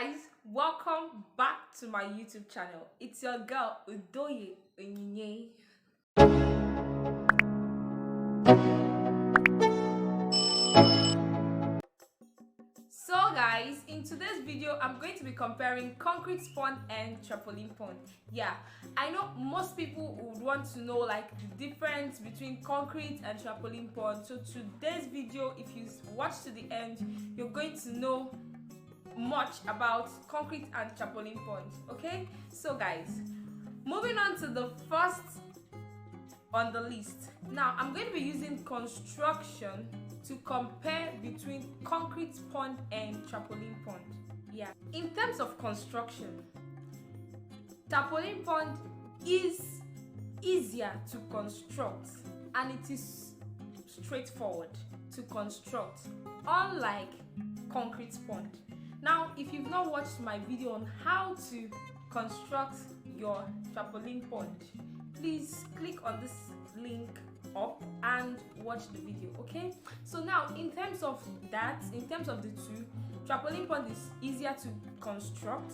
guys, welcome back to my YouTube channel. It's your girl Udoye Onyii. So guys, in today's video I'm going to be comparing concrete pond and Trapualin pond. Yeah, I know most people would want to know like the difference between concrete and Trapualin pond. So today's video, if you watch to the end, you're going to know much about concrete and Trapualin pond. Okay, so guys, moving on to the first on the list. Now I'm going to be using construction to compare between concrete pond and Trapualin pond. Yeah, in terms of construction, Trapualin pond is easier to construct and it is straightforward to construct, unlike concrete pond. Now, if you've not watched my video on how to construct your Trapualin pond, please click on this link up and watch the video. Okay, so now in terms of the two, Trapualin pond is easier to construct,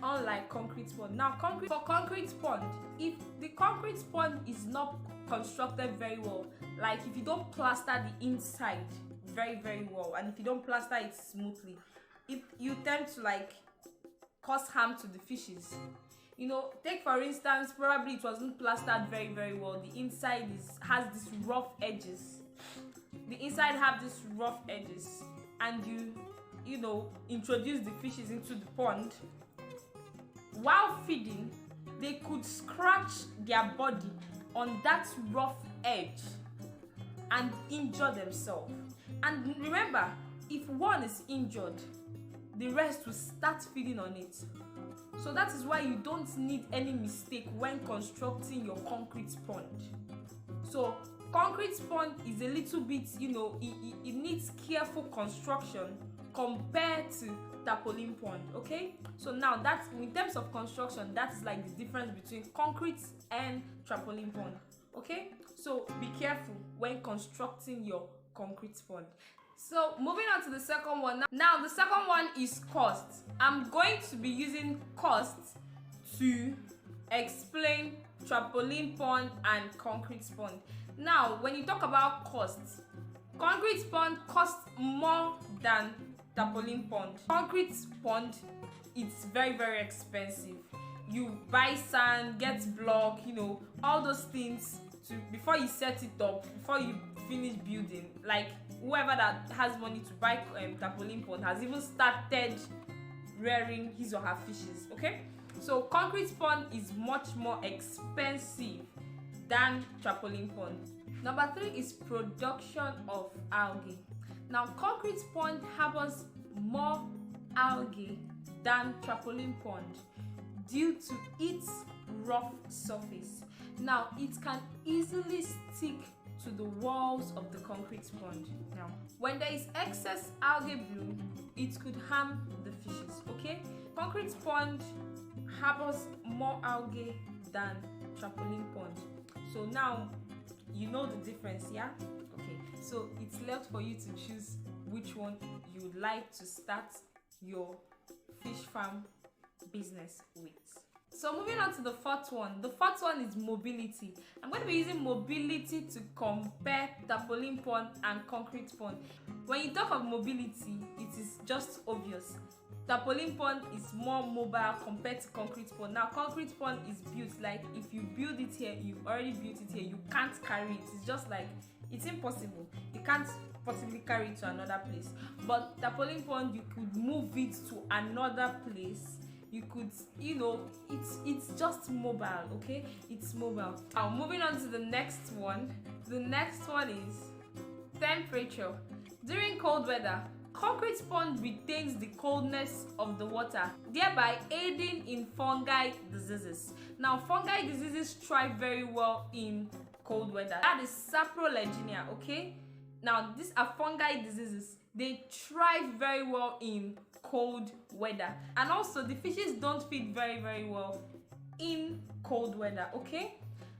unlike concrete pond. Now for concrete pond, if the concrete pond is not constructed very well, like if you don't plaster the inside very well, and if you don't plaster it smoothly, you tend to like cause harm to the fishes. You know, take for instance, probably it wasn't plastered very well. The inside has this rough edges. The inside have this rough edges, and you know, introduce the fishes into the pond. While feeding, they could scratch their body on that rough edge and injure themselves. And remember, if one is injured, the rest will start feeding on it. So that is why you don't need any mistake when constructing your concrete pond. So concrete pond is a little bit, you know, it needs careful construction compared to Trapualin pond. Okay, so now that's in terms of construction, that's like the difference between concrete and Trapualin pond. Okay, so be careful when constructing your concrete pond. So moving on to the second one. Now the second one is cost. I'm going to be using cost to explain Trapualin pond and concrete pond. Now when you talk about cost, concrete pond costs more than Trapualin pond. Concrete pond, it's very expensive. You buy sand, get block, you know, all those things before you set it up, before you finish building. Like whoever that has money to buy Trapualin pond has even started rearing his or her fishes. Okay, so concrete pond is much more expensive than Trapualin pond. Number 3 is production of algae. Now concrete pond harbors more algae than Trapualin pond due to its rough surface. Now it can easily stick to the walls of the concrete pond. Now when there is excess algae bloom, it could harm the fishes. Okay, concrete pond harbors more algae than Trapualin pond. So now you know the difference. Yeah, okay, so it's left for you to choose which one you would like to start your fish farm business with. So moving on to the fourth one. The fourth one is mobility. I'm going to be using mobility to compare Trapualin pond and concrete pond. When you talk of mobility, it is just obvious. Trapualin pond is more mobile compared to concrete pond. Now concrete pond is built, like if you build it here, you've already built it here, you can't carry it. It's just like, it's impossible. You can't possibly carry it to another place. But Trapualin pond, you could move it to another place. You could, you know, it's just mobile. Okay, it's mobile. Now moving on to the next one. The next one is temperature. During cold weather, concrete pond retains the coldness of the water, thereby aiding in fungi diseases. Now fungi diseases thrive very well in cold weather. That is saprolegnia. Okay, now these are fungi diseases. They thrive very well in cold weather, and also the fishes don't feed very well in cold weather. Okay,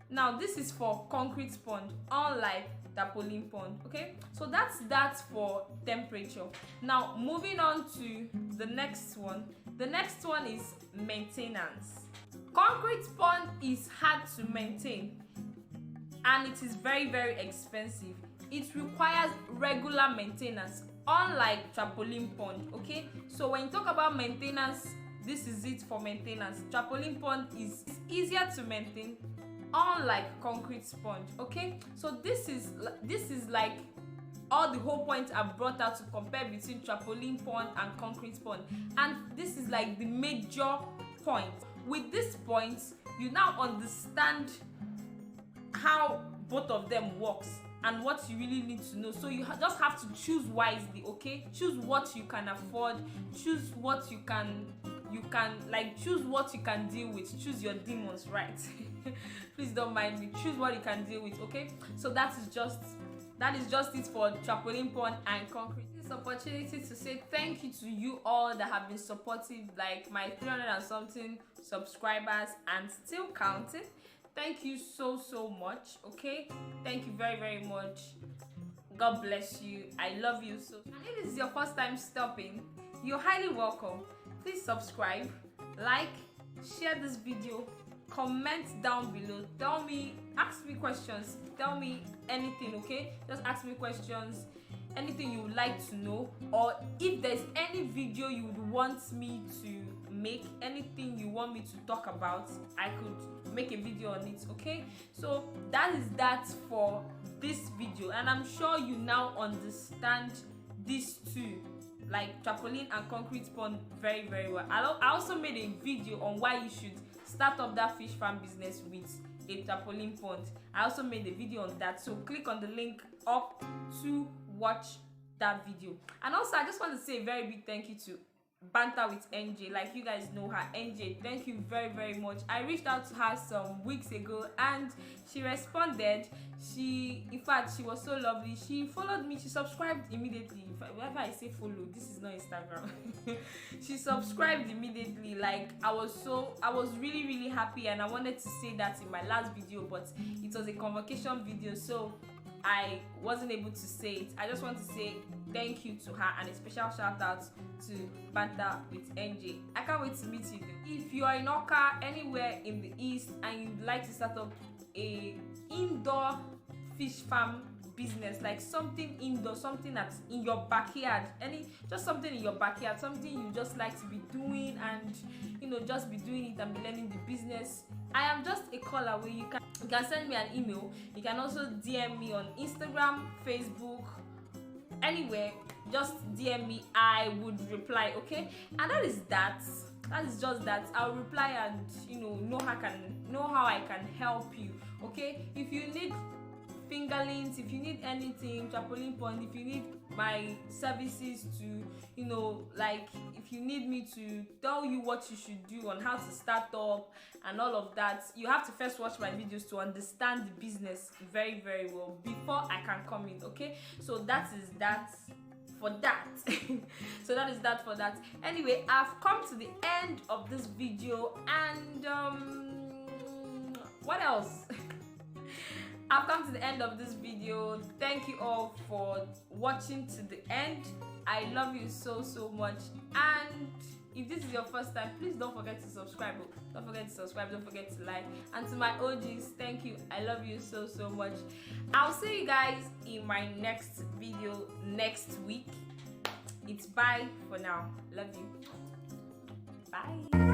now this is for concrete pond, unlike Trapualin pond. Okay, so that's that for temperature. Now moving on to the next one. The next one is maintenance. Concrete pond is hard to maintain and it is very, very expensive. It requires regular maintenance, unlike Trapualin pond. Okay, so when you talk about maintenance, this is it for maintenance. Trapualin pond is easier to maintain, unlike concrete sponge. Okay, so this is like all the whole point I've brought out to compare between Trapualin pond and concrete pond, and this is like the major point. With this point, you now understand how both of them works and what you really need to know. So you just have to choose wisely. Okay, choose what you can afford, choose what you can choose what you can deal with, choose your demons, right? Please don't mind me. Choose what you can deal with. Okay, so that is just it for Trapualin pond and concrete. This opportunity to say thank you to you all that have been supportive, like my 300 and something subscribers and still counting. Thank you so much. Okay, thank you very, very much. God bless you. I love you so. And if this is your first time stopping, you're highly welcome. Please subscribe, like, share this video, comment down below, ask me questions, tell me anything. Okay, just ask me questions, anything you would like to know, or if there's any video you would want me to make, anything you want me to talk about, I could make a video on it. Okay, so that is that for this video, and I'm sure you now understand these two, like Trapualin and concrete pond, very, very well. I also made a video on why you should start up that fish farm business with a Trapualin pond. I also made a video on that, so click on the link up to watch that video. And also I just want to say a very big thank you to Banter with NJ. Like, you guys know her. NJ, thank you very, very much. I reached out to her some weeks ago and she responded. In fact, she was so lovely. She followed me. She subscribed immediately. Whenever I say follow, this is not Instagram. She subscribed immediately. Like, I was really, really happy, and I wanted to say that in my last video, but it was a convocation video, so I wasn't able to say it. I just want to say thank you to her and a special shout out to Banter with NJ. I can't wait to meet you though. If you are in Oka, anywhere in the east, and you'd like to start up a indoor fish farm business, like something indoor, something that's in your backyard, just something in your backyard, something you just like to be doing, and just be doing it and be learning the business, I am just a call away. You can send me an email. You can also DM me on Instagram, Facebook, anywhere. Just DM me, I would reply. Okay, and that is just that. I'll reply and know how I can help you. Okay, if you need fingerlings, if you need anything, Trapualin pond, if you need my services to like if you need me to tell you what you should do on how to start up and all of that, you have to first watch my videos to understand the business very, very well before I can come in. Okay, so that is that for that. So that is that for that. Anyway, I've come to the end of this video, and what else? I've come to the end of this video. Thank you all for watching to the end. I love you so much, and if this is your first time, please don't forget to subscribe. Don't forget to like, and to my OGs, thank you. I love you so much. I'll see you guys in my next video next week. It's bye for now. Love you. Bye.